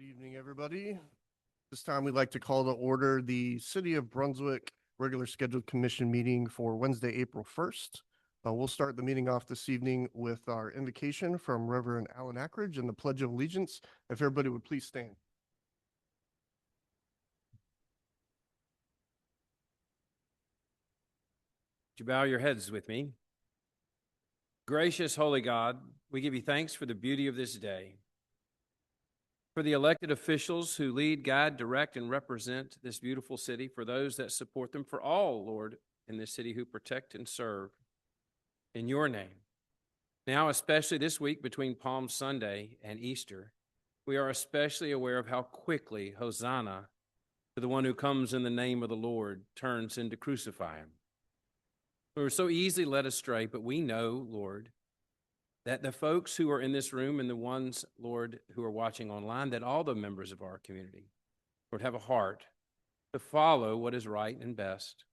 Evening, everybody. This time we'd like to call to order the City of Brunswick regular scheduled commission meeting for Wednesday, April 1st. We'll start the meeting off this evening with our invocation from Reverend Alan Ackridge and the Pledge of Allegiance. If everybody would please stand. Would you bow your heads with me? Gracious Holy God, we give you thanks for the beauty of this day, for the elected officials who lead, guide, direct, and represent this beautiful city, for those that support them, for all, Lord, in this city who protect and serve in your name. Now, especially this week between Palm Sunday and Easter, we are especially aware of how quickly Hosanna to the one who comes in the name of the Lord turns into crucify him. We were so easily led astray, but we know, Lord, that the folks who are in this room and the ones, Lord, who are watching online, that all the members of our community, Lord, have a heart to follow what is right and best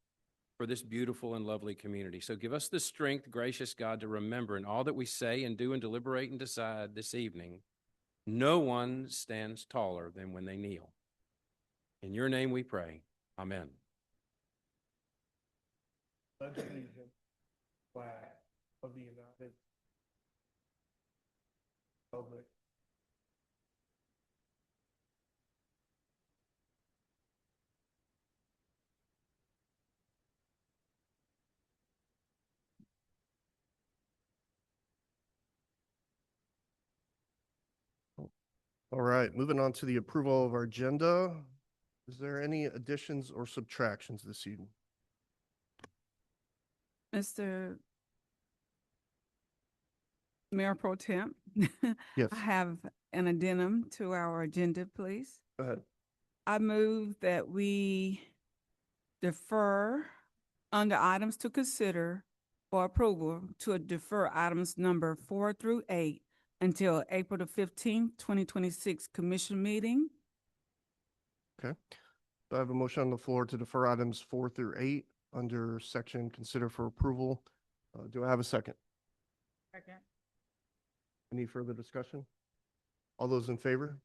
for this beautiful and lovely community. So give us the strength, gracious God, to remember in all that we say and do and deliberate and decide this evening, no one stands taller than when they kneel. In your name we pray. Amen. Pledge allegiance, flag of the United Republic. All right, moving on to the approval of our agenda. Is there any additions or subtractions this evening? Mr. Mayor Pro Temp, Yes. I have an addendum to our agenda, please. Go ahead. I move that we defer under items to consider for approval to defer items number 4 through 8 until April the 15th, 2026 commission meeting. Okay. Do I have a motion on the floor to defer items 4 through 8 under section consider for approval? Do I have a second? Second. Any further discussion? All those in favor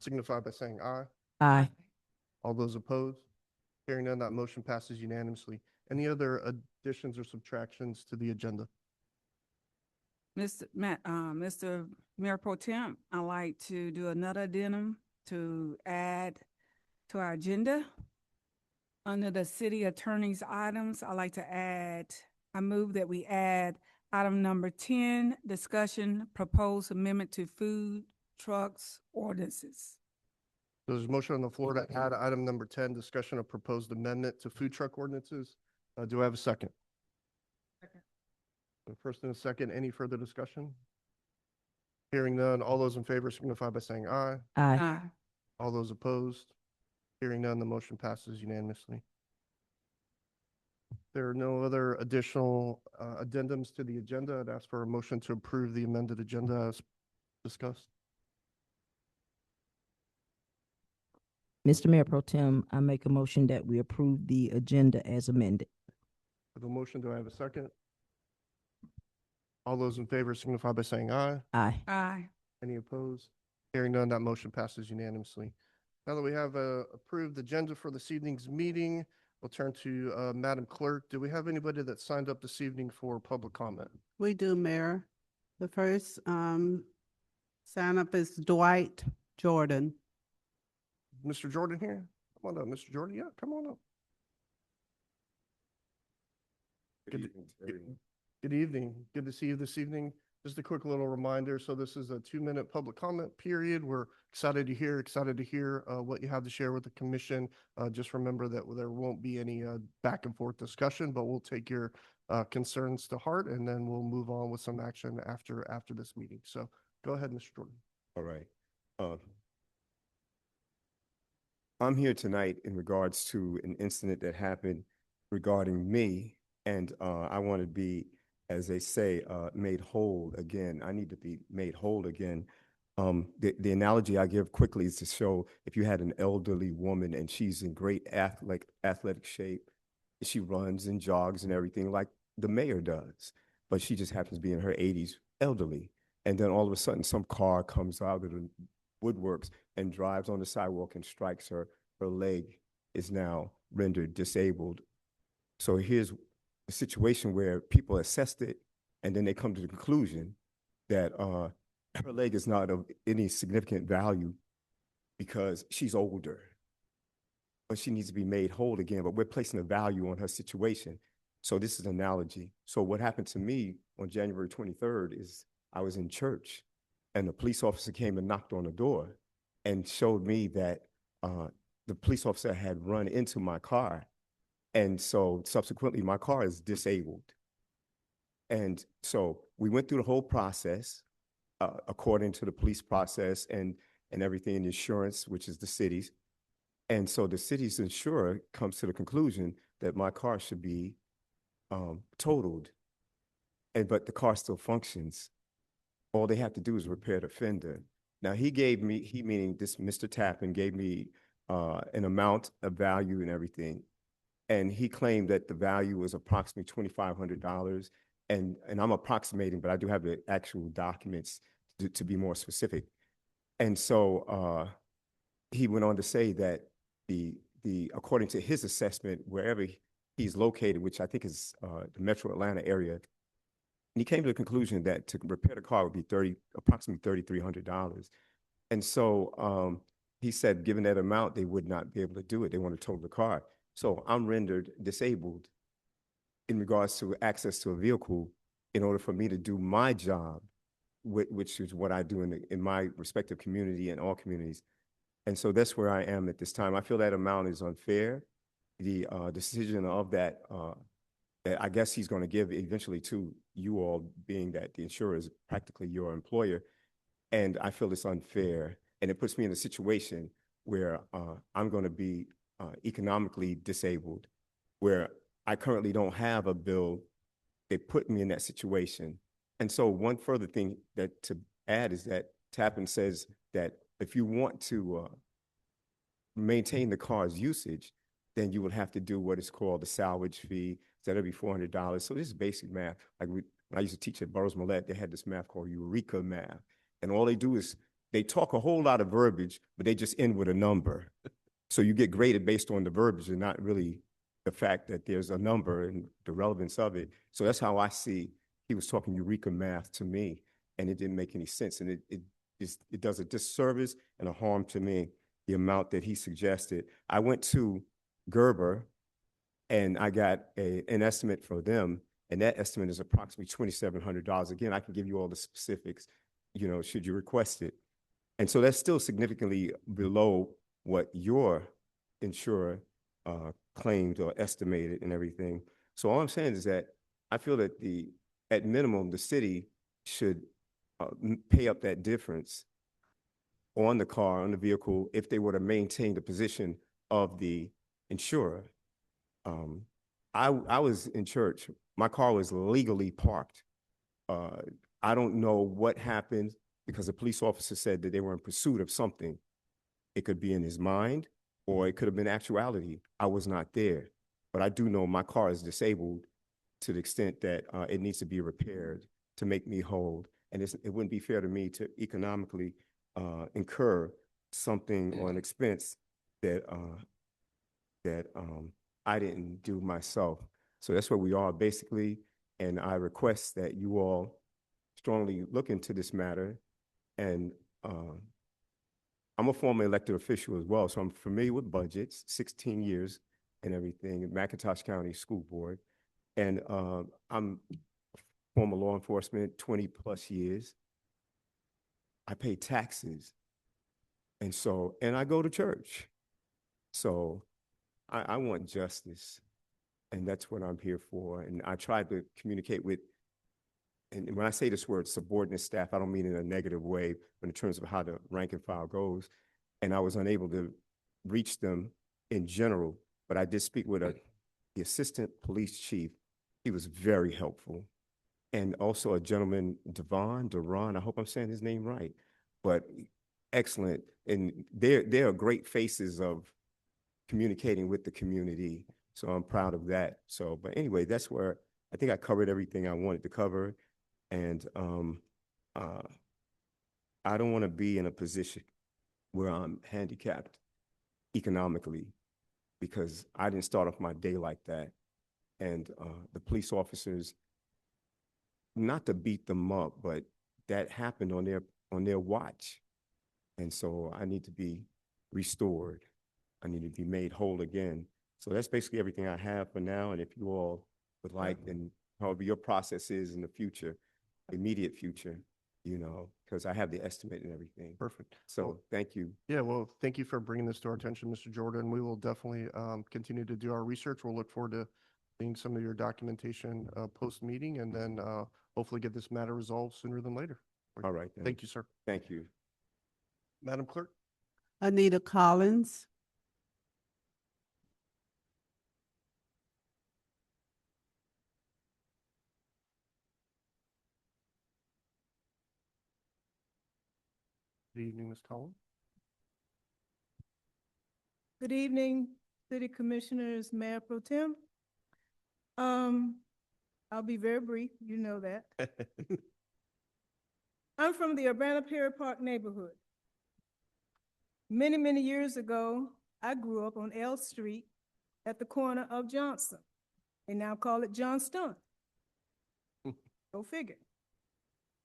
signify by saying aye. Aye. All those opposed? Hearing none, that motion passes unanimously. Any other additions or subtractions to the agenda? Mr. Mayor Pro Temp, I'd like to do another addendum to add to our agenda. Under the city attorney's items, I'd like to add, I move that we add item number 10, discussion proposed amendment to food trucks ordinances. There's a motion on the floor to add item number 10, discussion of proposed amendment to food truck ordinances. Do I have a second? Second. The first and a second, any further discussion? Hearing none, all those in favor signify by saying aye. Aye. All those opposed? Hearing none, the motion passes unanimously. There are no other additional addendums to the agenda. I'd ask for a motion to approve the amended agenda as discussed. Mr. Mayor Pro Tem, I make a motion that we approve the agenda as amended. I have a motion. Do I have a second? All those in favor signify by saying aye. Aye. Aye. Any opposed? Hearing none, that motion passes unanimously. Now that we have approved agenda for this evening's meeting, we'll turn to Madam Clerk. Do we have anybody that signed up this evening for public comment? We do, Mayor. The first sign up is Dwight Jordan. Mr. Jordan here? Come on up, Mr. Jordan. Yeah, come on up. Good evening. Good to see you this evening. Just a quick little reminder. So this is a 2-minute public comment period. We're excited to hear what you have to share with the commission. Just remember that there won't be any back and forth discussion, but we'll take your concerns to heart, and then we'll move on with some action after this meeting. So go ahead, Mr. Jordan. All right. I'm here tonight in regards to an incident that happened regarding me, and I want to be, as they say, made whole again. I need to be made whole again. The analogy I give quickly is to show if you had an elderly woman and she's in great athletic shape, she runs and jogs and everything like the mayor does, but she just happens to be in her 80s, elderly. And then all of a sudden some car comes out of woodworks and drives on the sidewalk and strikes her. Her leg is now rendered disabled. So here's a situation where people assessed it, and then they come to the conclusion that her leg is not of any significant value because she's older, but she needs to be made whole again. But we're placing a value on her situation. So this is an analogy. So what happened to me on January 23rd is I was in church, and the police officer came and knocked on the door and showed me that the police officer had run into my car. And so subsequently, my car is disabled. And so we went through the whole process according to the police process and everything, and insurance, which is the city's. And so the city's insurer comes to the conclusion that my car should be totaled, but the car still functions. All they have to do is repair the fender. Now he meaning this Mr. Tappan gave me an amount of value and everything. And he claimed that the value was approximately $2,500. And I'm approximating, but I do have the actual documents to be more specific. And so he went on to say that according to his assessment, wherever he's located, which I think is the Metro Atlanta area, and he came to the conclusion that to repair the car would be approximately $3,300. And so he said, given that amount, they would not be able to do it. They want to total the car. So I'm rendered disabled in regards to access to a vehicle in order for me to do my job, which is what I do in my respective community and all communities. And so that's where I am at this time. I feel that amount is unfair. The decision of that I guess he's going to give eventually to you all, being that the insurer is practically your employer. And I feel it's unfair. And it puts me in a situation where I'm going to be economically disabled, where I currently don't have a bill. They put me in that situation. And so one further thing that to add is that Tappan says that if you want to maintain the car's usage, then you would have to do what is called the salvage fee. That'll be $400. So this is basic math. Like when I used to teach at Burroughs Millette, they had this math called Eureka math. And all they do is they talk a whole lot of verbiage, but they just end with a number. So you get graded based on the verbiage and not really the fact that there's a number and the relevance of it. So that's how I see he was talking Eureka math to me, and it didn't make any sense. And it does a disservice and a harm to me, the amount that he suggested. I went to Gerber and I got an estimate for them, and that estimate is approximately $2,700. Again, I can give you all the specifics, should you request it. And so that's still significantly below what your insurer claimed or estimated and everything. So all I'm saying is that I feel that at minimum, the city should pay up that difference on the car, on the vehicle, if they were to maintain the position of the insurer. I was in church. My car was legally parked. I don't know what happened because the police officer said that they were in pursuit of something. It could be in his mind, or it could have been actuality. I was not there, but I do know my car is disabled to the extent that it needs to be repaired to make me whole. And it wouldn't be fair to me to economically incur something or an expense that I didn't do myself. So that's where we are basically. And I request that you all strongly look into this matter. And I'm a former elected official as well, so I'm familiar with budgets, 16 years and everything, in McIntosh County School Board. And I'm former law enforcement, 20 plus years. I pay taxes. And I go to church. So I want justice, and that's what I'm here for. And I tried to communicate with, and when I say this word subordinate staff, I don't mean in a negative way, but in terms of how the rank and file goes. And I was unable to reach them in general, but I did speak with the assistant police chief. He was very helpful. And also a gentleman, Duran, I hope I'm saying his name right, but excellent. And they are great faces of communicating with the community. So I'm proud of that. So, but anyway, that's where I think I covered everything I wanted to cover. And I don't want to be in a position where I'm handicapped economically because I didn't start off my day like that. And the police officers, not to beat them up, but that happened on their watch. And so I need to be restored. I need to be made whole again. So that's basically everything I have for now. And if you all would like, and however your process is in the future, immediate future, you know, because I have the estimate and everything. Perfect. So Well, thank you. yeah, well, thank you for bringing this to our attention, Mr. Jordan. We will definitely continue to do our research. We'll look forward to seeing some of your documentation post-meeting and then hopefully get this matter resolved sooner than later. All right. Then. Thank you, sir. Thank you. Madam Clerk? Anita Collins. Good evening, Ms. Collins. Good evening, City Commissioners, Mayor Pro Tem. I'll be very brief, you know that. I'm from the Urbana Perry Park neighborhood. Many, many years ago, I grew up on L Street at the corner of Johnson. They now call it Johnston. Go figure.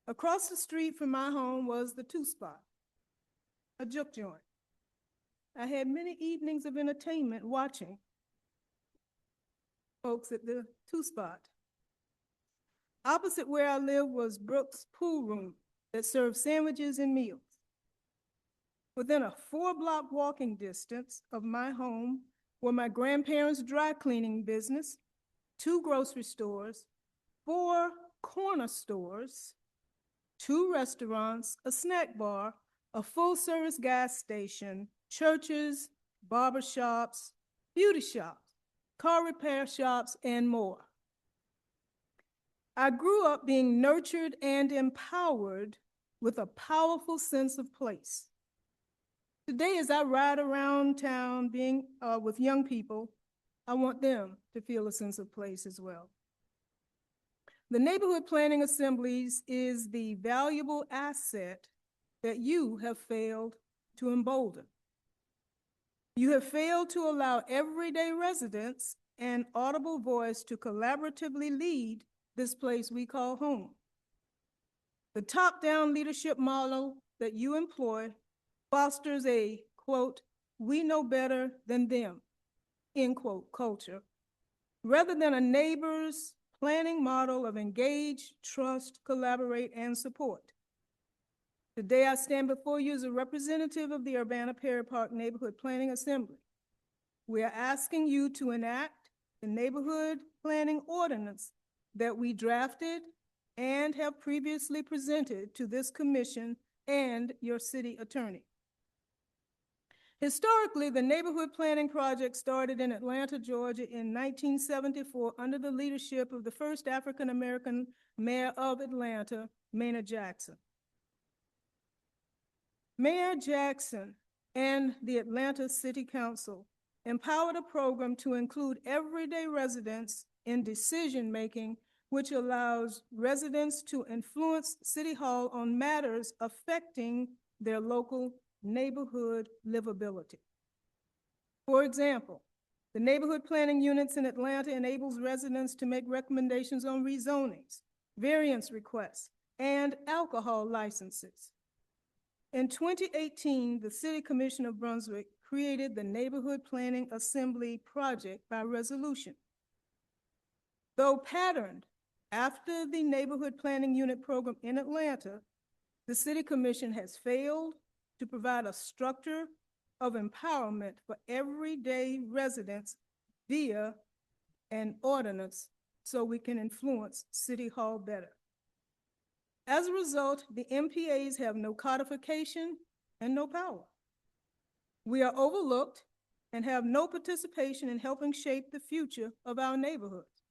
Across the street from my home was the Two Spot, a juke joint. I had many evenings of entertainment watching folks at the Two Spot. Opposite where I lived was Brooks Pool Room that served sandwiches and meals. Within a 4-block walking distance of my home were my grandparents' dry cleaning business, 2 grocery stores, 4 corner stores, 2 restaurants, a snack bar, a full-service gas station, churches, barber shops, beauty shops, car repair shops, and more. I grew up being nurtured and empowered with a powerful sense of place. Today, as I ride around town being with young people, I want them to feel a sense of place as well. The Neighborhood Planning Assemblies is the valuable asset that you have failed to embolden. You have failed to allow everyday residents an audible voice to collaboratively lead this place we call home. The top-down leadership model that you employ fosters a, quote, we know better than them, end quote, culture, rather than a neighbor's planning model of engage, trust, collaborate, and support. Today, I stand before you as a representative of the Urbana Perry Park Neighborhood Planning Assembly. We are asking you to enact the neighborhood planning ordinance that we drafted and have previously presented to this commission and your city attorney. Historically, the neighborhood planning project started in Atlanta, Georgia in 1974 under the leadership of the first African-American mayor of Atlanta, Maynard Jackson. Mayor Jackson and the Atlanta City Council empowered a program to include everyday residents in decision-making, which allows residents to influence City Hall on matters affecting their local neighborhood livability. For example, the neighborhood planning units in Atlanta enables residents to make recommendations on rezonings, variance requests, and alcohol licenses. In 2018, the City Commission of Brunswick created the Neighborhood Planning Assembly Project by resolution. Though patterned after the Neighborhood Planning Unit program in Atlanta, the City Commission has failed to provide a structure of empowerment for everyday residents via an ordinance so we can influence City Hall better. As a result, the MPAs have no codification and no power. We are overlooked and have no participation in helping shape the future of our neighborhoods.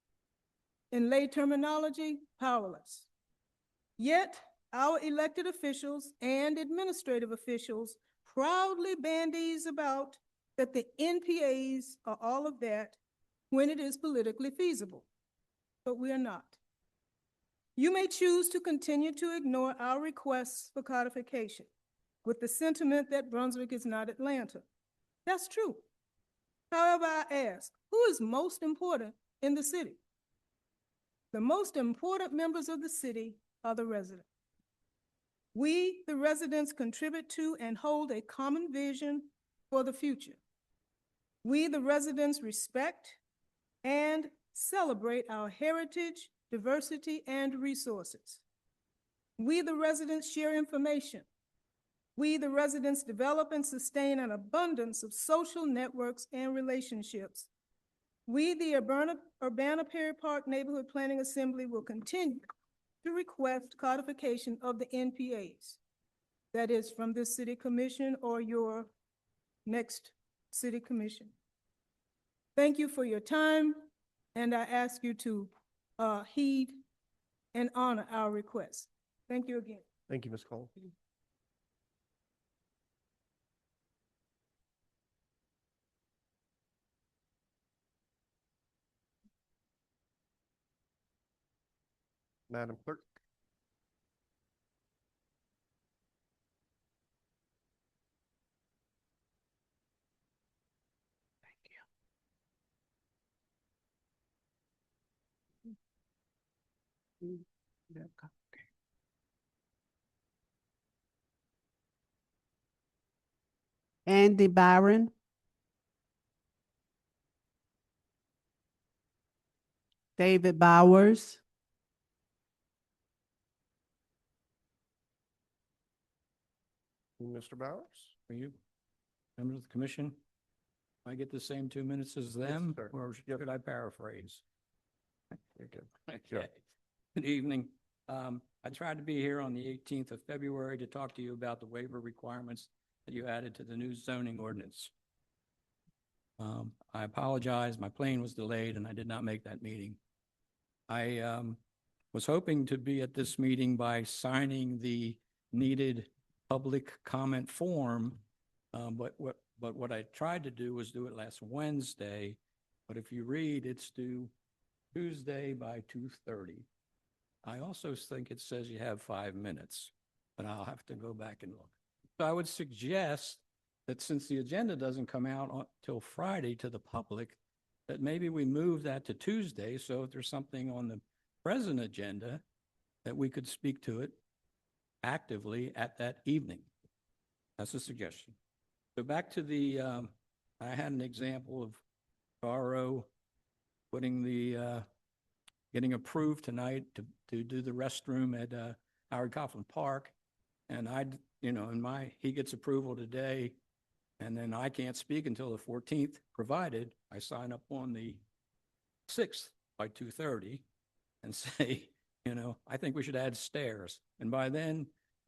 In lay terminology, powerless. Yet, our elected officials and administrative officials proudly bandies about that the NPAs are all of that when it is politically feasible, but we are not. You may choose to continue to ignore our requests for codification, with the sentiment that Brunswick is not Atlanta. That's true. However, I ask, who is most important in the city? The most important members of the city are the residents. We, the residents, contribute to and hold a common vision for the future. We, the residents, respect and celebrate our heritage, diversity, and resources. We, the residents, share information. We, the residents, develop and sustain an abundance of social networks and relationships. We, the Urbana Perry Park Neighborhood Planning Assembly, will continue to request codification of the NPAs. That is from this city commission or your next city commission. Thank you for your time, and I ask you to heed and honor our request. Thank you again. Thank you, Ms. Cole. Madam Clerk. Andy Byron. David Bowers. Mr. Bowers? For you, members of the commission, I get the same 2 minutes as them, sir. or Yep. should I paraphrase? You're good. Okay. Good evening. I tried to be here on the 18th of February to talk to you about the waiver requirements that you added to the new zoning ordinance. I apologize, my plane was delayed and I did not make that meeting. I was hoping to be at this meeting by signing the needed public comment form, but what I tried to do was do it last Wednesday, but if you read, it's due Tuesday by 2:30. I also think it says you have 5 minutes, but I'll have to go back and look. So I would suggest that since the agenda doesn't come out till Friday to the public, that maybe we move that to Tuesday, so if there's something on the present agenda, that we could speak to it actively at that evening. That's a suggestion. So back to the, I had an example of Taro putting the, getting approved tonight to do the restroom at Howard Coughlin Park. And he gets approval today, and then I can't speak until the 14th, provided I sign up on the 6th by 2:30 and say, I think we should add stairs. And by then,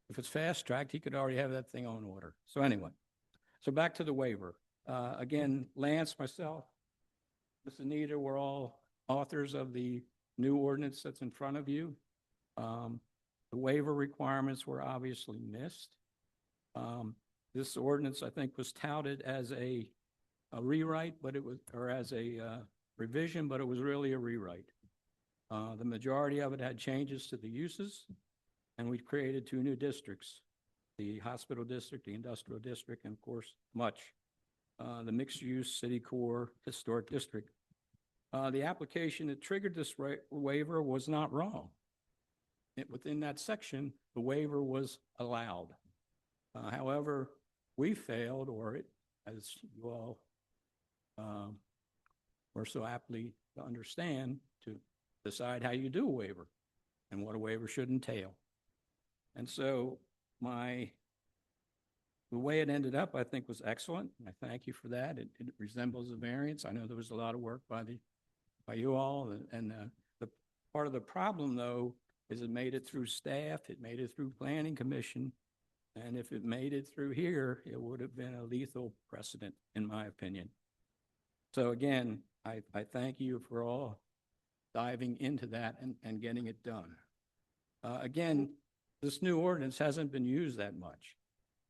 if it's fast-tracked, he could already have that thing on order. So anyway, so back to the waiver. Again, Lance, myself, Ms. Anita, we're all authors of the new ordinance that's in front of you. The waiver requirements were obviously missed. This ordinance, I think, was touted as a rewrite, but it was, or as a revision, but it was really a rewrite. The majority of it had changes to the uses, and we created 2 new districts, the hospital district, the industrial district, and of course, the mixed-use city core historic district. The application that triggered this waiver was not wrong. Within that section, the waiver was allowed. However, we failed, or it, as you all were so aptly to understand, to decide how you do a waiver and what a waiver should entail. And so the way it ended up, I think, was excellent. I thank you for that. It resembles a variance. I know there was a lot of work by you all, and the part of the problem, though, is it made it through staff, it made it through planning commission, and if it made it through here, it would have been a lethal precedent, in my opinion. So again, I thank you for all diving into that and getting it done. Again, this new ordinance hasn't been used that much,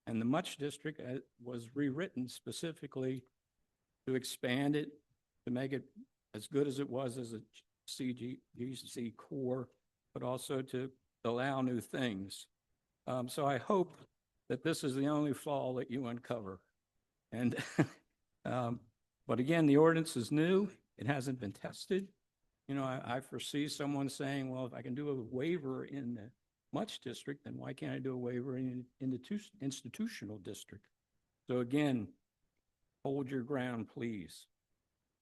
and the Much District was rewritten specifically to expand it, to make it as good as it was as a GC core, but also to allow new things. So I hope that this is the only flaw that you uncover. And, but again, the ordinance is new. It hasn't been tested. You know, I foresee someone saying, well, if I can do a waiver in the much district, then why can't I do a waiver in the institutional district? So again, hold your ground, please.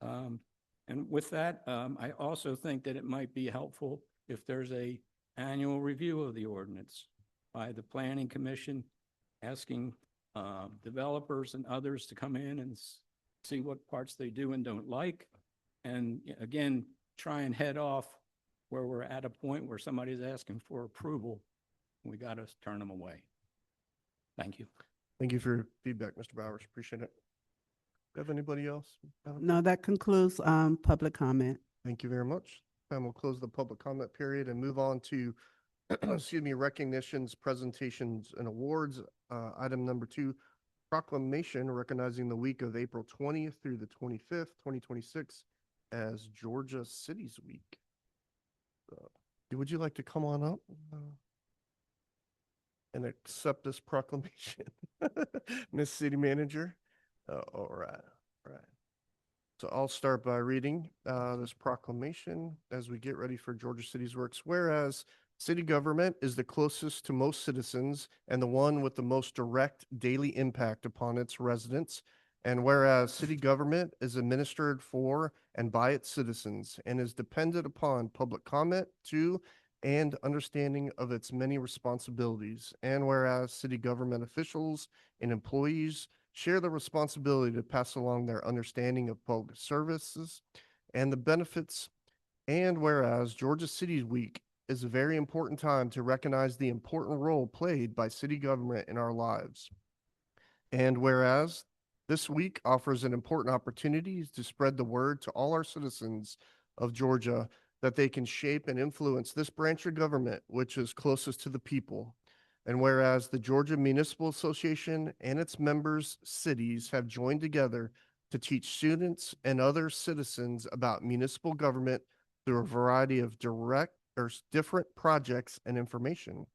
And with that, I also think that it might be helpful if there's a annual review of the ordinance by the Planning Commission, asking developers and others to come in and see what parts they do and don't like. And again, try and head off where we're at a point where somebody's asking for approval. We got to turn them away. Thank you. Thank you for your feedback, Mr. Bowers. Appreciate it. Have anybody else? No, that concludes public comment. Thank you very much. And we'll close the public comment period and move on to, excuse me, recognitions, presentations, and awards. Item number 2, proclamation recognizing the week of April 20th through the 25th, 2026 as Georgia Cities Week. Would you like to come on up and accept this proclamation, Miss City Manager? All right, all right. So I'll start by reading this proclamation as we get ready for Georgia Cities Works. Whereas city government is the closest to most citizens and the one with the most direct daily impact upon its residents. And whereas city government is administered for and by its citizens and is dependent upon public comment to and understanding of its many responsibilities. And whereas city government officials and employees share the responsibility to pass along their understanding of public services and the benefits. And whereas Georgia Cities Week is a very important time to recognize the important role played by city government in our lives. And whereas this week offers an important opportunity to spread the word to all our citizens of Georgia that they can shape and influence this branch of government, which is closest to the people. And whereas the Georgia Municipal Association and its members cities have joined together to teach students and other citizens about municipal government through a variety of different projects and information.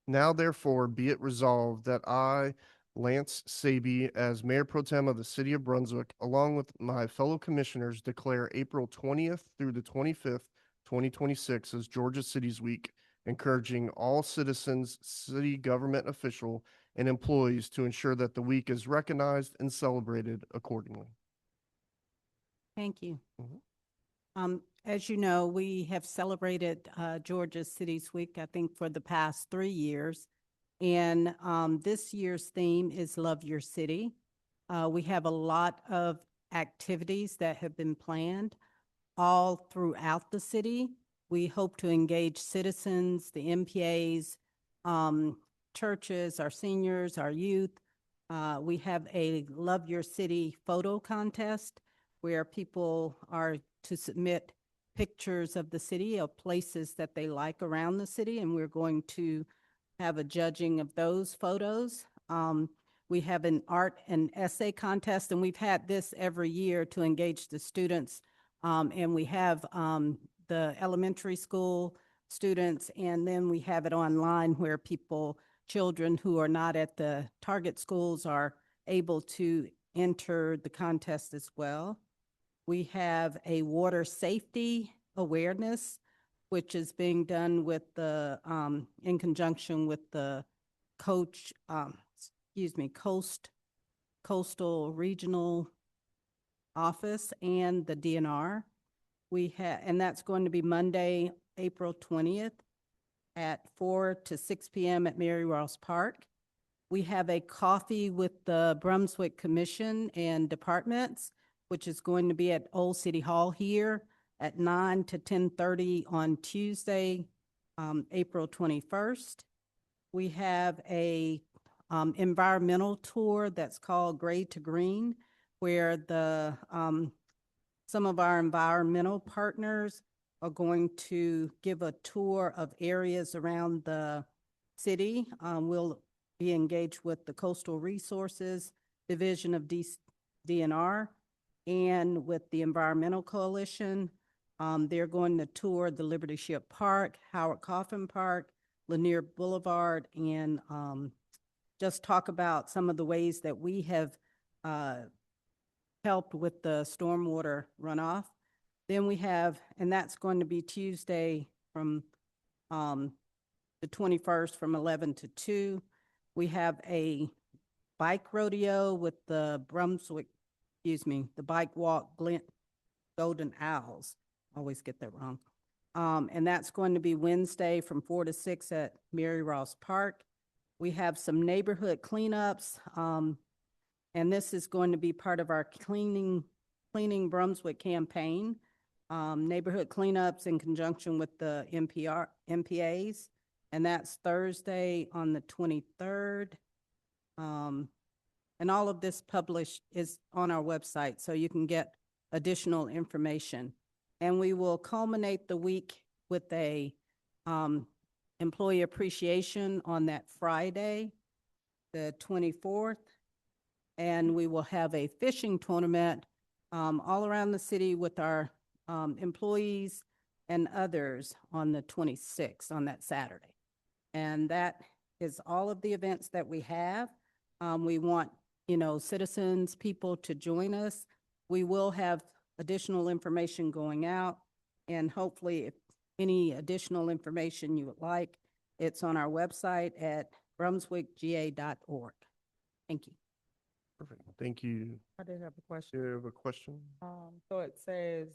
Now, therefore, be it resolved that I, Lance Saby, as Mayor Pro Tem of the City of Brunswick, along with my fellow commissioners, declare April 20th through the 25th, 2026 as Georgia Cities Week, encouraging all citizens, city government official, and employees to ensure that the week is recognized and celebrated accordingly. Thank you. Mhm. As you know, we have celebrated Georgia Cities Week, I think, for the past 3 years. And this year's theme is Love Your City. We have a lot of activities that have been planned all throughout the city. We hope to engage citizens, the MPAs, churches, our seniors, our youth. We have a Love Your City photo contest where people are to submit pictures of the city, of places that they like around the city, and we're going to have a judging of those photos. We have an art and essay contest, and we've had this every year to engage the students. And we have the elementary school students, and then we have it online where children who are not at the target schools are able to enter the contest as well. We have a water safety awareness, which is being done with the, in conjunction with the Coastal Regional Office and the DNR. And that's going to be Monday, April 20th at 4 to 6 p.m. at Mary Ross Park. We have a coffee with the Brunswick Commission and departments, which is going to be at Old City Hall here at 9 to 10:30 on Tuesday, April 21st. We have a environmental tour that's called Gray to Green, where the some of our environmental partners are going to give a tour of areas around the city. We'll be engaged with the Coastal Resources Division of DNR and with the Environmental Coalition. They're going to tour the Liberty Ship Park, Howard Coffin Park, Lanier Boulevard, and just talk about some of the ways that we have helped with the stormwater runoff. Then we have, and that's going to be Tuesday from the 21st from 11 to 2. We have a bike rodeo with the the Bike Walk Golden Owls. Always get that wrong. And that's going to be Wednesday from 4 to 6 at Mary Ross Park. We have some neighborhood cleanups, and this is going to be part of our Cleaning Brunswick campaign. Neighborhood cleanups in conjunction with the MPAs, and that's Thursday on the 23rd. And all of this published is on our website, so you can get additional information. And we will culminate the week with a employee appreciation on that Friday, the 24th. And we will have a fishing tournament all around the city with our employees and others on the 26th, on that Saturday. And that is all of the events that we have. We want, citizens, people to join us. We will have additional information going out, and hopefully if any additional information you would like, it's on our website at brunswickga.org. Thank you. Perfect. Thank you. I did have a Do question. you have a question? So it says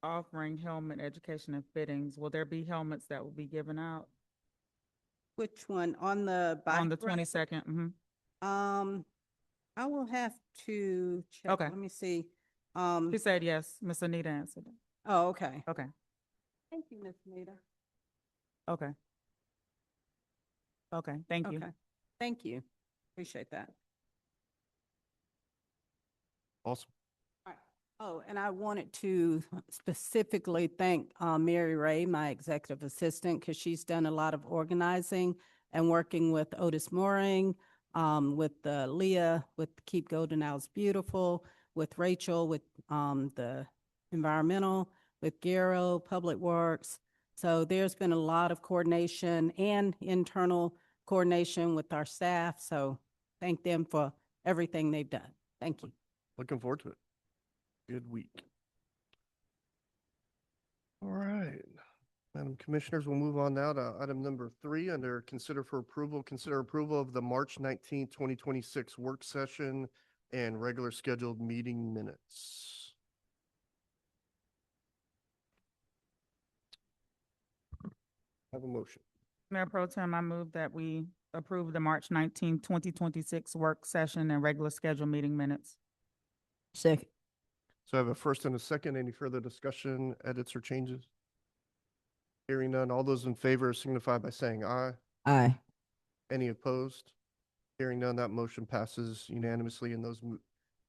offering helmet education and fittings. Will there be helmets that will be given out Which one? On the bike on the ride? 22nd? Mm-hmm. I will have to check. Okay. Let me see. She said yes. Miss Anita answered it. Oh, okay. Okay. Thank you, Miss Nita. Okay. Okay. Thank you. Okay. Thank you. Appreciate that. Awesome. Oh, and I wanted to specifically thank Mary Ray, my executive assistant, because she's done a lot of organizing and working with Otis Mooring, with Leah, with Keep Golden Owls Beautiful, with Rachel, with the environmental, with Garrow, Public Works. So there's been a lot of coordination and internal coordination with our staff. So thank them for everything they've done. Thank you. Looking forward to it. Good week. All right. Madam Commissioners, we'll move on now to item number 3 under consider approval of the March 19th, 2026 work session and regular scheduled meeting minutes. Have a motion. Mayor Pro Tem, I move that we approve the March 19th, 2026 work session and regular scheduled meeting minutes. Second. So I have a first and a second. Any further discussion, edits, or changes? Hearing none, all those in favor signify by saying aye. Aye. Any opposed? Hearing none, that motion passes unanimously and those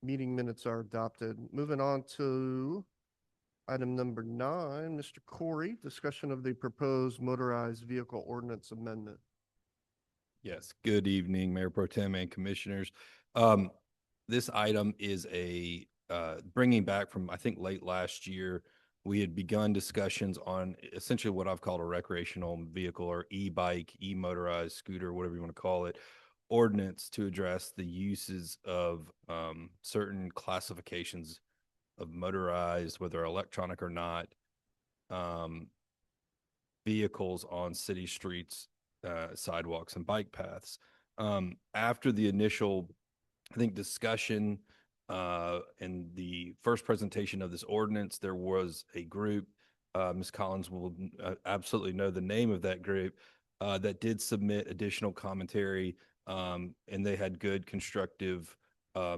meeting minutes are adopted. Moving on to item number 9, Mr. Corey, discussion of the proposed motorized vehicle ordinance amendment. Yes, good evening, Mayor Pro Tem and Commissioners. This item is a bringing back from, I think, late last year. We had begun discussions on essentially what I've called a recreational vehicle or e-bike, e-motorized scooter, whatever you want to call it, ordinance to address the uses of certain classifications of motorized, whether electronic or not, vehicles on city streets, sidewalks, and bike paths. After the initial, I think, discussion and the first presentation of this ordinance, there was a group, Ms. Collins will absolutely know the name of that group, that did submit additional commentary, and they had good constructive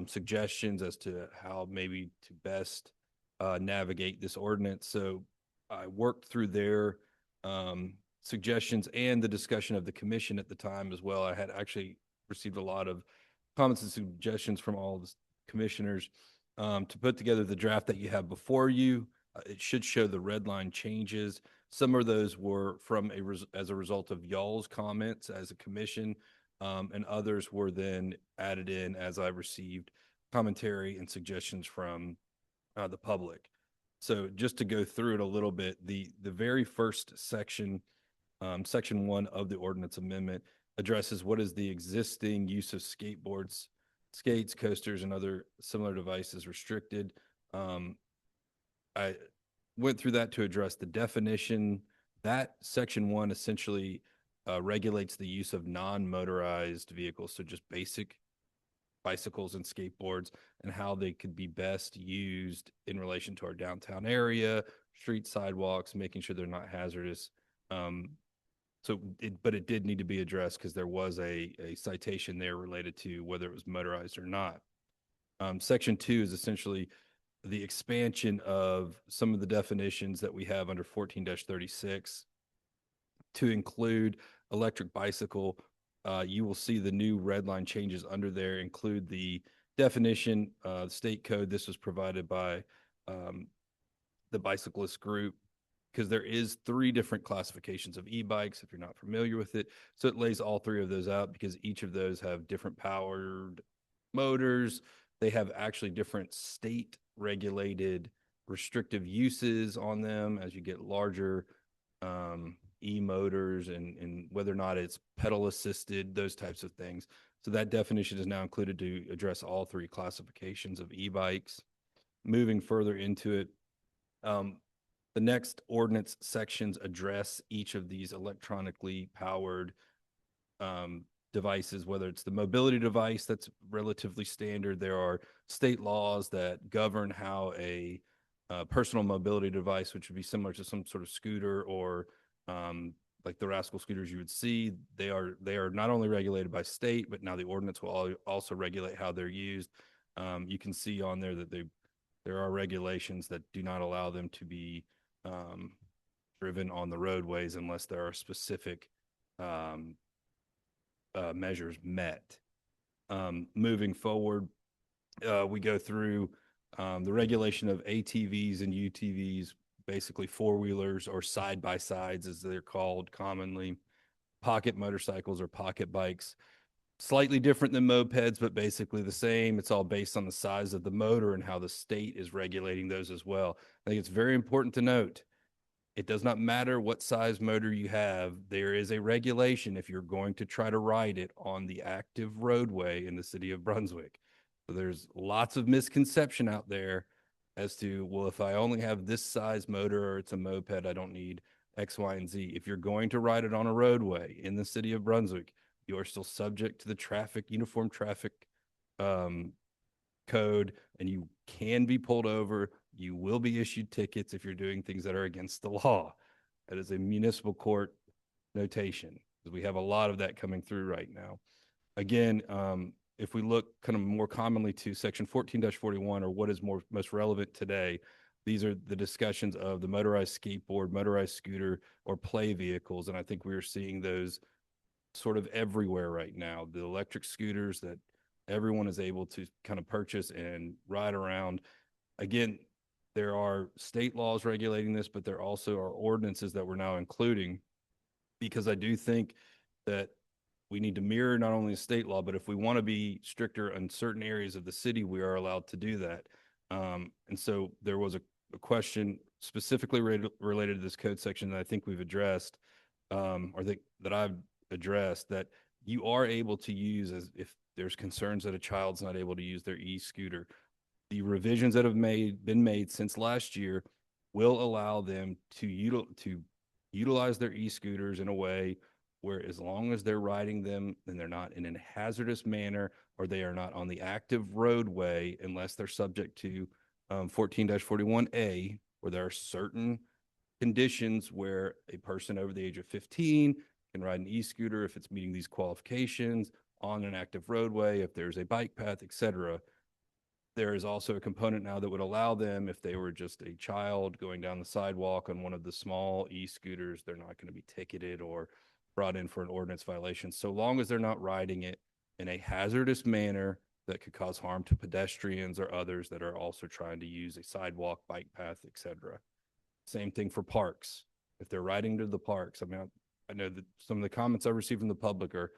suggestions as to how maybe to best navigate this ordinance. So I worked through their suggestions and the discussion of the commission at the time as well. I had actually received a lot of comments and suggestions from all the commissioners to put together the draft that you have before you. It should show the red line changes. Some of those were from as a result of y'all's comments as a commission, and others were then added in as I received commentary and suggestions from the public. So just to go through it a little bit, the very first section, section 1 of the ordinance amendment, addresses what is the existing use of skateboards, skates, coasters, and other similar devices restricted. I went through that to address the definition. That section 1 essentially regulates the use of non-motorized vehicles, so just basic bicycles and skateboards, and how they could be best used in relation to our downtown area, street sidewalks, making sure they're not hazardous. But it did need to be addressed because there was a citation there related to whether it was motorized or not. Section 2 is essentially the expansion of some of the definitions that we have under 14-36 to include electric bicycle. You will see the new red line changes under there include the definition, state code. This was provided by the bicyclist group, because there is 3 different classifications of e-bikes, if you're not familiar with it. So it lays all 3 of those out because each of those have different powered motors. They have actually different state regulated restrictive uses on them as you get larger e-motors, and whether or not it's pedal assisted, those types of things. So that definition is now included to address all 3 classifications of e-bikes. Moving further into it, the next ordinance sections address each of these electronically powered devices, whether it's the mobility device that's relatively standard. There are state laws that govern how a personal mobility device, which would be similar to some sort of scooter or like the Rascal scooters you would see, they are not only regulated by state, but now the ordinance will also regulate how they're used. You can see on there that there are regulations that do not allow them to be driven on the roadways unless there are specific measures met. Moving forward, we go through the regulation of ATVs and UTVs, basically 4-wheelers or side-by-sides as they're called commonly, pocket motorcycles or pocket bikes. Slightly different than mopeds, but basically the same. It's all based on the size of the motor and how the state is regulating those as well. I think it's very important to note, it does not matter what size motor you have. There is a regulation if you're going to try to ride it on the active roadway in the city of Brunswick. So there's lots of misconception out there as to, well, if I only have this size motor or it's a moped, I don't need X, Y, and Z. If you're going to ride it on a roadway in the city of Brunswick, you are still subject to the uniform traffic code, and you can be pulled over. You will be issued tickets if you're doing things that are against the law. That is a municipal court notation, because we have a lot of that coming through right now. Again, if we look kind of more commonly to section 14-41, or what is most relevant today, these are the discussions of the motorized skateboard, motorized scooter, or play vehicles. And I think we are seeing those sort of everywhere right now. The electric scooters that everyone is able to kind of purchase and ride around. Again, there are state laws regulating this, but there also are ordinances that we're now including, because I do think that we need to mirror not only the state law, but if we want to be stricter in certain areas of the city, we are allowed to do that. And so there was a question specifically related to this code section that I think we've addressed, that I've addressed, that you are able to use, as if there's concerns that a child's not able to use their e-scooter. The revisions that have been made since last year will allow them to utilize their e-scooters in a way where, as long as they're riding them and they're not in a hazardous manner, or they are not on the active roadway, unless they're subject to 14-41A, where there are certain conditions where a person over the age of 15 can ride an e-scooter if it's meeting these qualifications on an active roadway, if there's a bike path, etc. There is also a component now that would allow them, if they were just a child going down the sidewalk on one of the small e-scooters, they're not going to be ticketed or brought in for an ordinance violation, so long as they're not riding it in a hazardous manner that could cause harm to pedestrians or others that are also trying to use a sidewalk, bike path, etc. Same thing for parks. If they're riding to the parks, I mean, I know that some of the comments I received from the public are,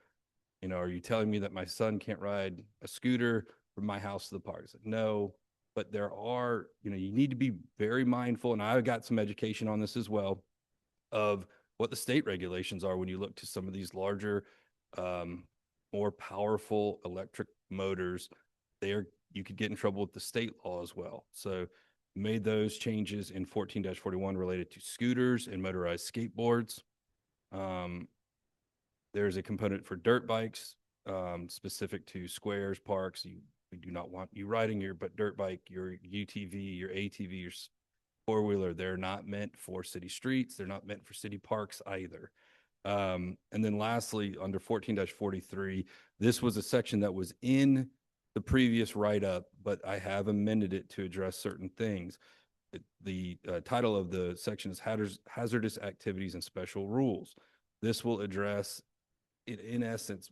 are you telling me that my son can't ride a scooter from my house to the park? I said, no, but there are, you need to be very mindful, and I got some education on this as well, of what the state regulations are when you look to some of these larger more powerful electric motors, you could get in trouble with the state law as well. So made those changes in 14-41 related to scooters and motorized skateboards. There's a component for dirt bikes, specific to squares, parks. We do not want you riding your dirt bike, your UTV, your ATV, your four-wheeler. They're not meant for city streets. They're not meant for city parks either. And then lastly, under 14-43, this was a section that was in the previous write-up, but I have amended it to address certain things. The title of the section is Hazardous Activities and Special Rules. This will address, in essence,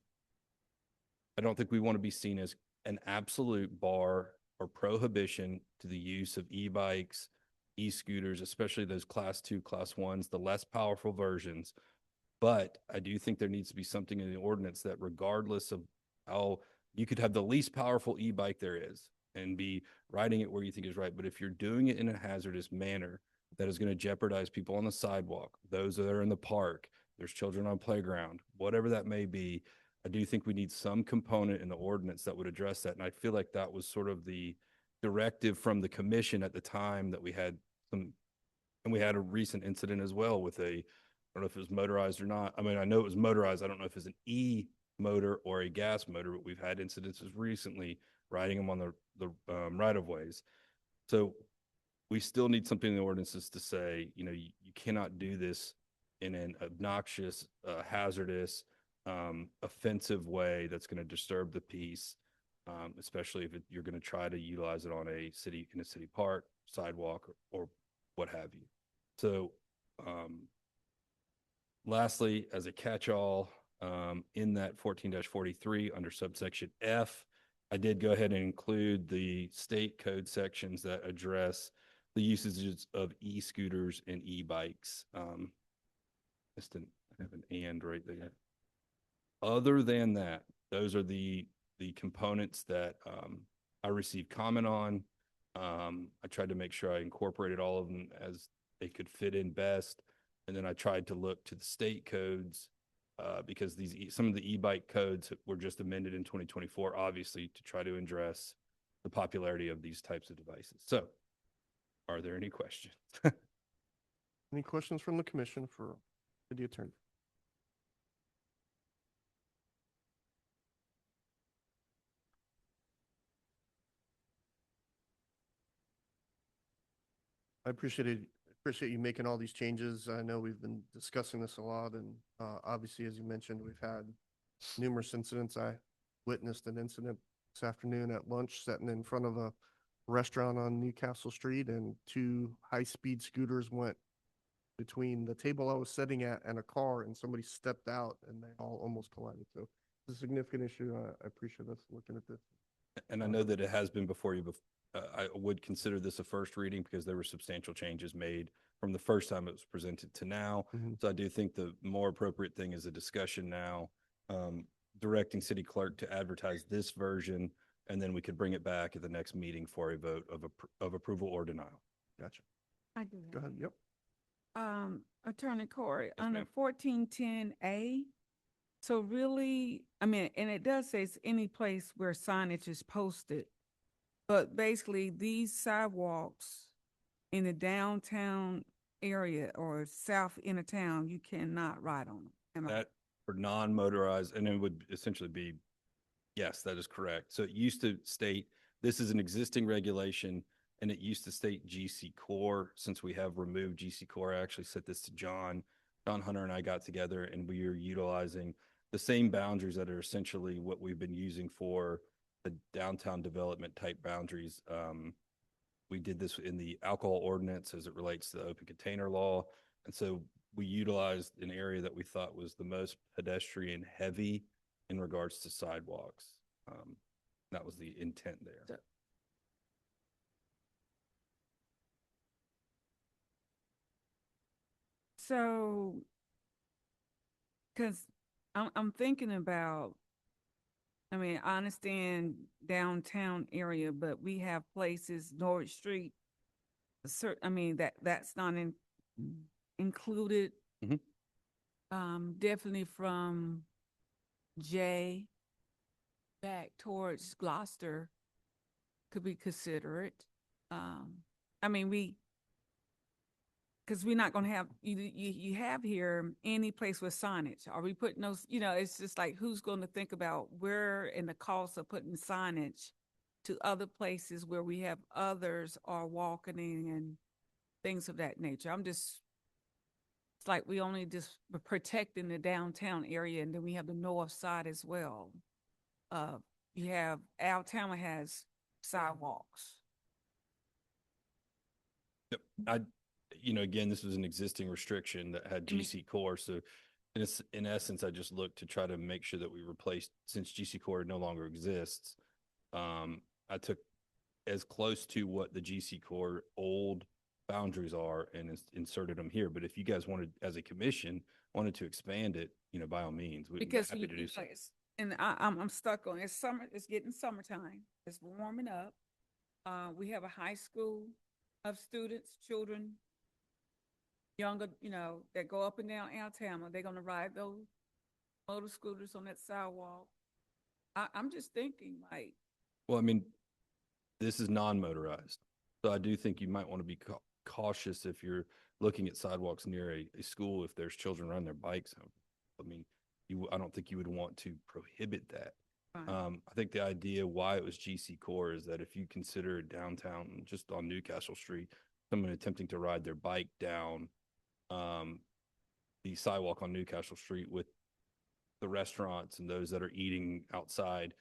I don't think we want to be seen as an absolute bar or prohibition to the use of e-bikes, e-scooters, especially those class 2, class 1s, the less powerful versions. But I do think there needs to be something in the ordinance that regardless of how you could have the least powerful e-bike there is and be riding it where you think is right. But if you're doing it in a hazardous manner that is going to jeopardize people on the sidewalk, those that are in the park, there's children on playground, whatever that may be, I do think we need some component in the ordinance that would address that. And I feel like that was sort of the directive from the commission at the time that we had some, and we had a recent incident as well with I don't know if it was motorized or not. I mean, I know it was motorized. I don't know if it's an motor or a gas motor, but we've had incidences recently riding them on the right of ways. So we still need something in the ordinances to say, you cannot do this in an obnoxious, hazardous, offensive way that's going to disturb the peace, especially if you're going to try to utilize it on in a city park, sidewalk, or what have you. So, lastly, as a catch-all, in that 14-43 under subsection F, I did go ahead and include the state code sections that address the usages of e-scooters and e-bikes. Just didn't have an and right there. Other than that, those are the components that I received comment on. I tried to make sure I incorporated all of them as they could fit in best. And then I tried to look to the state codes because some of the e-bike codes were just amended in 2024, obviously, to try to address the popularity of these types of devices. So, are there any questions? Any questions from the commission for the attorney? I appreciate you making all these changes. I know we've been discussing this a lot, and obviously, as you mentioned, we've had numerous incidents. I witnessed an incident this afternoon at lunch, sitting in front of a restaurant on Newcastle Street, and 2 high-speed scooters went between the table I was sitting at and a car, and somebody stepped out, and they all almost collided. So it's a significant issue. I appreciate us looking at this. And I know that it has been before you. I would consider this a first reading because there were substantial changes made from the first time it was presented to now. So I do think the more appropriate thing is a discussion now, directing city clerk to advertise this version, and then we could bring it back at the next meeting for a vote of approval or denial. Gotcha. I do. Go ahead. Yep. Attorney Corey, Yes, under ma'am. 1410A, so really, I mean, and it does say it's any place where signage is posted, but basically these sidewalks in the downtown area or south end of town, you cannot ride on them. Am I- That for non-motorized, and it would essentially be, yes, that is correct. So it used to state, this is an existing regulation, and it used to state GC Core. Since we have removed GC Core, I actually set this to John Hunter and I got together, and we are utilizing the same boundaries that are essentially what we've been using for the downtown development type boundaries. We did this in the alcohol ordinance as it relates to the open container law. And so we utilized an area that we thought was the most pedestrian heavy in regards to sidewalks. That was the intent there. So, because I'm thinking about, I mean, I understand downtown area, but we have places, Norwich Street, I mean, that's not included. Mhm. Definitely from J back towards Gloucester could be considered. I mean, because we're not gonna have, you have here any place with signage. Are we putting those, it's just like, who's gonna think about where in the cost of putting signage to other places where we have others are walking in and things of that nature? It's like we only just we're protecting the downtown area, and then we have the north side as well. You have, Alabama has sidewalks. Yep. Again, this was an existing restriction that had GC Core. So in essence, I just looked to try to make sure that we replaced, since GC Core no longer exists. I took as close to what the GC Core old boundaries are and inserted them here. But if you guys wanted, as a commission, wanted to expand it, by all means, we'd be Because happy to do so. and I'm stuck on, it's summer, it's getting summertime, it's warming up. We have a high school of students, children, younger, that go up and down Alabama. They're gonna ride those motor scooters on that sidewalk. I'm just thinking, like, Well, I mean, this is non-motorized. So I do think you might want to be cautious if you're looking at sidewalks near a school, if there's children riding their bikes. I mean, I don't think you would want to prohibit that. fine. I think the idea why it was GC Core is that if you consider downtown, just on Newcastle Street, someone attempting to ride their bike down the sidewalk on Newcastle Street with the restaurants and those that are eating outside,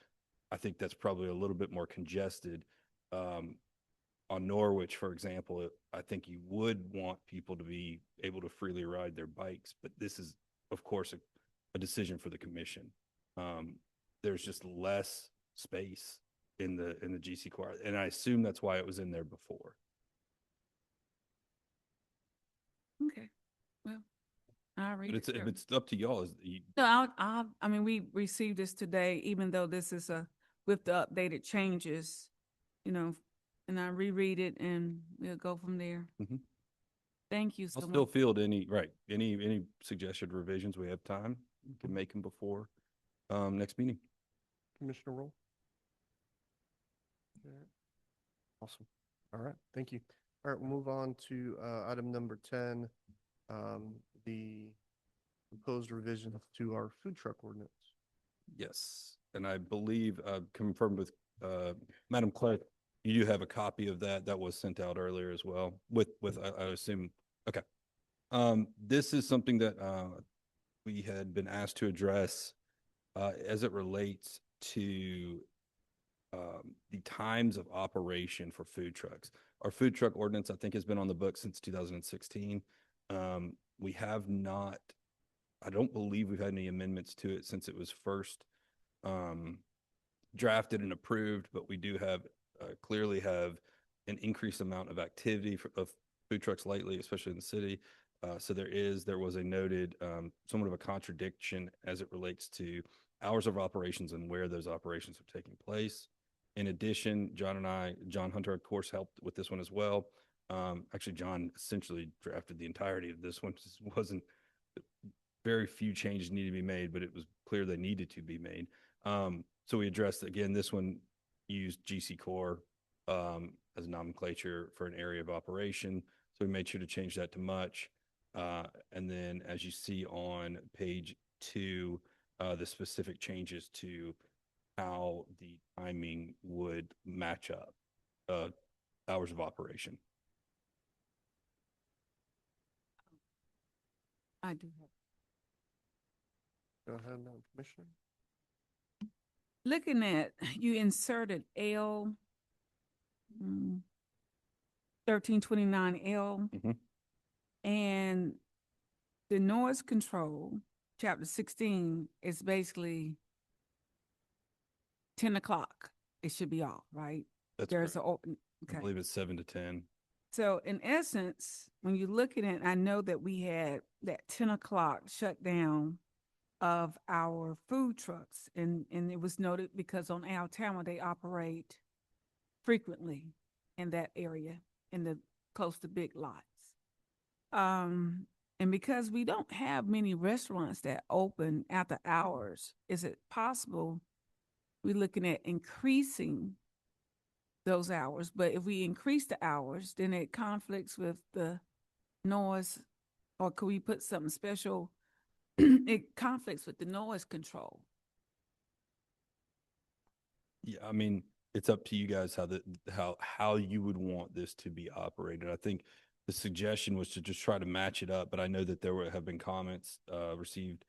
I think that's probably a little bit more congested. On Norwich, for example, I think you would want people to be able to freely ride their bikes, but this is, of course, a decision for the commission. There's just less space in the GC Core, and I assume that's why it was in there before. Okay, well, I'll read But it. Sure. it's up to y'all. No, I mean, we received this today, even though this is with the updated changes, and I reread it and we'll go from there. Mhm. Thank you so I'll much. still field any suggested revisions. We have time. We can make them before next meeting. Commissioner Roll? Awesome. All right, thank you. All right, we'll move on to item number 10, the proposed revision to our food truck ordinance. Yes, and I believe confirmed with Madam Clerk, you do have a copy of that. That was sent out earlier as well with I assume. Okay. This is something that we had been asked to address as it relates to the times of operation for food trucks. Our food truck ordinance, I think, has been on the books since 2016. We have not, I don't believe we've had any amendments to it since it was first drafted and approved, but we do have clearly have an increased amount of activity of food trucks lately, especially in the city. So there was a noted somewhat of a contradiction as it relates to hours of operations and where those operations are taking place. In addition, John Hunter, of course, helped with this one as well. Actually, John essentially drafted the entirety of this one. Just wasn't very few changes needed to be made, but it was clear they needed to be made. So we addressed, again, this one used GC Core as a nomenclature for an area of operation. So we made sure to change that to much. And then as you see on page 2, the specific changes to how the timing would match up hours of operation. I do have. Go ahead, Madam Commissioner. Looking at, you inserted L 1329L, Mhm. and the noise control, chapter 16, is basically 10 o'clock. It should be off, right? That's There's correct. a, I okay. believe it's 7 to 10. So in essence, when you're looking at, I know that we had that 10 o'clock shutdown of our food trucks, and it was noted because on Alabama, they operate frequently in that area, in the close to big lots. And because we don't have many restaurants that open after hours, is it possible we're looking at increasing those hours? But if we increase the hours, then it conflicts with the noise, or could we put something special? It conflicts with the noise control. Yeah, I mean, it's up to you guys how you would want this to be operated. I think the suggestion was to just try to match it up, but I know that have been comments received,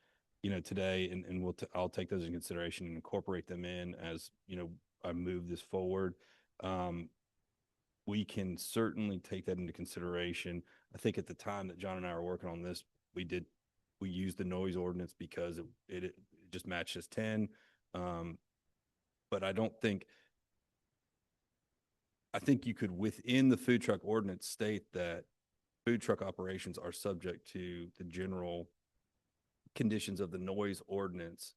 today, and I'll take those in consideration and incorporate them in as, I move this forward. We can certainly take that into consideration. I think at the time that John and I were working on this, we used the noise ordinance because it just matched as 10. But I think you could, within the food truck ordinance, state that food truck operations are subject to the general conditions of the noise ordinance,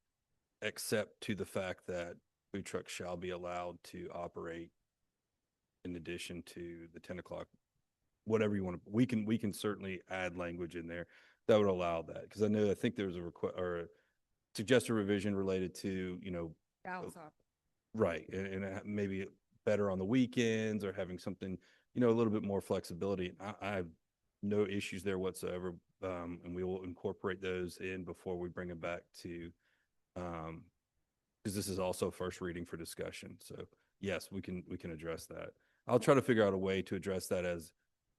except to the fact that food trucks shall be allowed to operate in addition to the 10 o'clock, whatever you want to, we can certainly add language in there that would allow that. Because I think there was a request or a suggested revision related to, right. And maybe better on the weekends or having something, a little bit more flexibility. I have no issues there whatsoever. And we will incorporate those in before we bring it back to, because this is also first reading for discussion. So yes, we can address that. I'll try to figure out a way to address that, as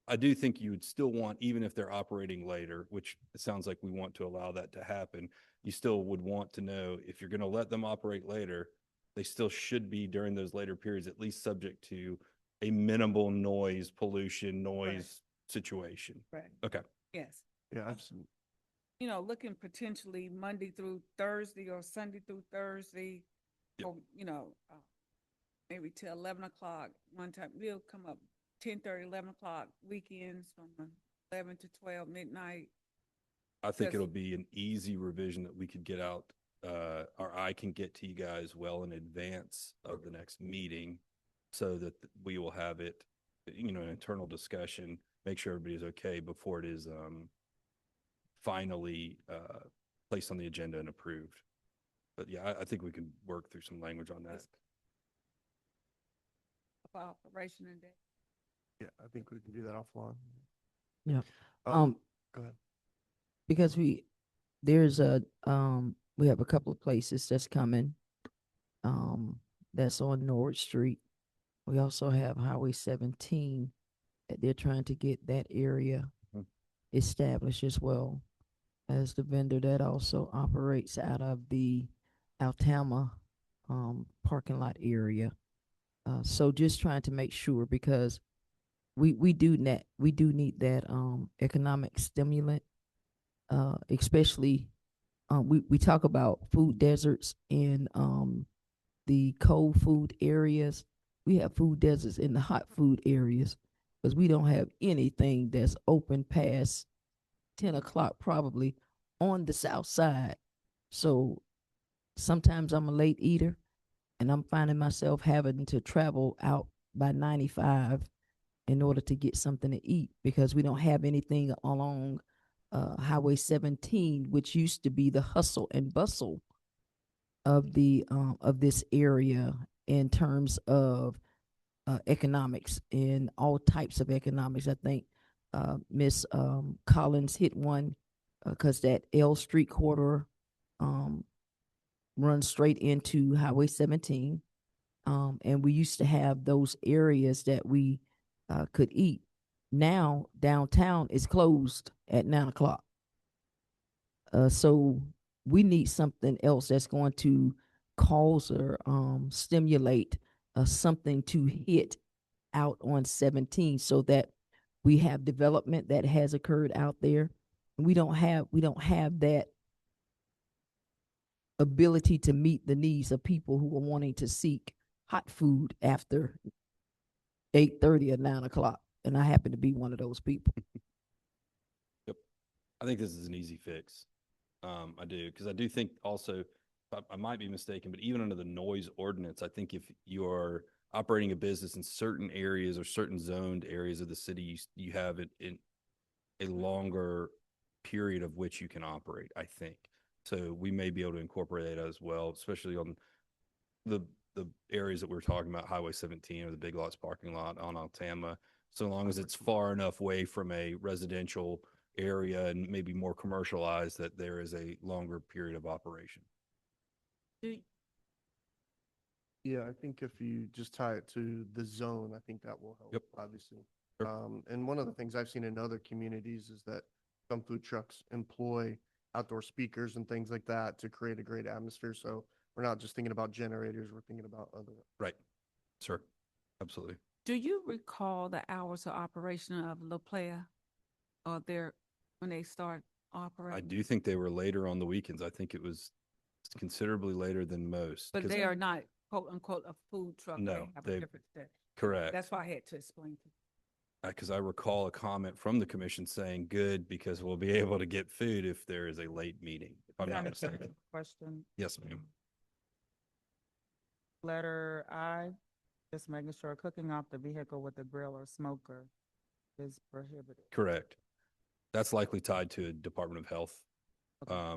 I do think you would still want, even if they're operating later, which it sounds like we want to allow that to happen, you still would want to know if you're going to let them operate later, they still should be during those later periods, at least subject to a minimal noise, pollution, noise situation. Right. Okay. Yes. Yeah, absolutely. Looking potentially Monday through Thursday or Sunday through Thursday, Yep. or, maybe till 11 o'clock. One time we'll come up 10:30, 11 o'clock, weekends from 11 to 12 midnight. I think Yes. it'll be an easy revision that we could get out, or I can get to you guys well in advance of the next meeting, so that we will have it, an internal discussion, make sure everybody's okay before it is finally placed on the agenda and approved. But yeah, I think we can work through some language on that. Operation and day. Yeah, I think we can do that offline. Yeah. Go ahead. Because we have a couple of places that's coming, that's on Norwood Street. We also have Highway 17 that they're trying to get that area established as well as the vendor that also operates out of the Altama parking lot area. So just trying to make sure, because we do need that economic stimulant, especially we talk about food deserts in the cold food areas. We have food deserts in the hot food areas, because we don't have anything that's open past 10 o'clock probably on the south side. So sometimes I'm a late eater, and I'm finding myself having to travel out by 95 in order to get something to eat, because we don't have anything along Highway 17, which used to be the hustle and bustle of this area in terms of economics and all types of economics. I think Miss Collins hit one, because that L Street corridor runs straight into Highway 17. And we used to have those areas that we could eat. Now downtown is closed at 9 o'clock. So we need something else that's going to cause or stimulate something to hit out on 17, so that we have development that has occurred out there. We don't have that ability to meet the needs of people who are wanting to seek hot food after 8:30 or 9 o'clock. And I happen to be one of those people. Yep. I think this is an easy fix. I do, because I do think also, I might be mistaken, but even under the noise ordinance, I think if you're operating a business in certain areas or certain zoned areas of the city, you have it in a longer period of which you can operate, I think. So we may be able to incorporate that as well, especially on the areas that we're talking about, Highway 17 or the Big Lots parking lot on Altama, so long as it's far enough away from a residential area and maybe more commercialized that there is a longer period of operation. Yeah, I think if you just tie it to the zone, I think that will help, Yep. obviously. Sure. And one of the things I've seen in other communities is that some food trucks employ outdoor speakers and things like that to create a great atmosphere. So we're not just thinking about generators, we're thinking about other. Right, sir. Absolutely. Do you recall the hours of operation of La Playa? Or when they start operating? I do think they were later on the weekends. I think it was considerably later than most. But 'cause- they are not quote unquote a food truck. No, They have they- a different thing. Correct. That's why I had to explain to you. Because I recall a comment from the commission saying, good, because we'll be able to get food if there is a late meeting, if I'm not mistaken. Question, Yes, ma'am. letter I, just making sure cooking off the vehicle with a grill or smoker is prohibited. Correct. That's likely tied to a Department of Health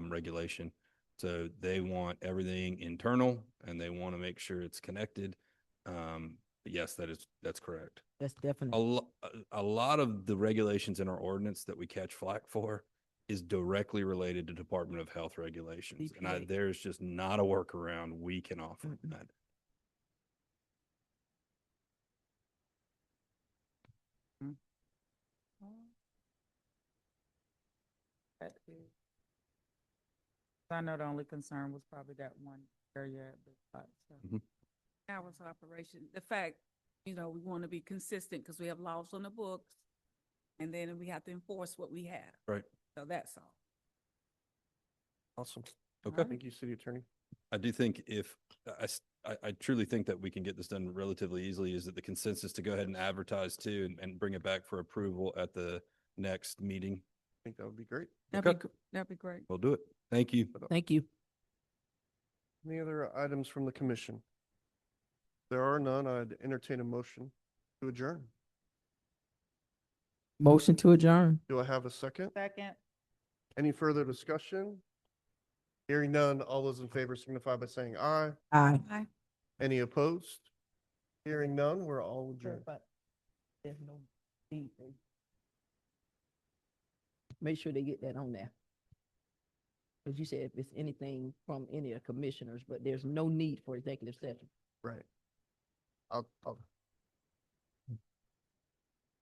regulation. So they want everything internal and they want to make sure it's connected. But yes, that's correct. That's A definitely, lot of the regulations in our ordinance that we catch flack for is directly related to Department of Health regulations. And EPA. there's just not a workaround we can offer on Mm-mm. that. That is- I know the only concern was probably that one area at the spot, so. Mhm. Hours of operation, the fact, we want to be consistent because we have laws on the books. And then we have to enforce what we have. Right. So that's all. Awesome. Okay. Thank you, City Attorney. I do think I truly think that we can get this done relatively easily. Is that the consensus to go ahead and advertise too and bring it back for approval at the next meeting? I think that would be great. That'd be great. We'll do it. Thank you. thank you. Any other items from the commission? There are none. I'd entertain a motion to adjourn. Motion to adjourn. Do I have a second? Second. Any further discussion? Hearing none, all those in favor signify by saying aye. Aye. Aye. Any opposed? Hearing none, we're all adjourned. But there's no need for. Make sure they get that on there. Because you said if it's anything from any of the commissioners, but there's no need for executive session. Right. I'll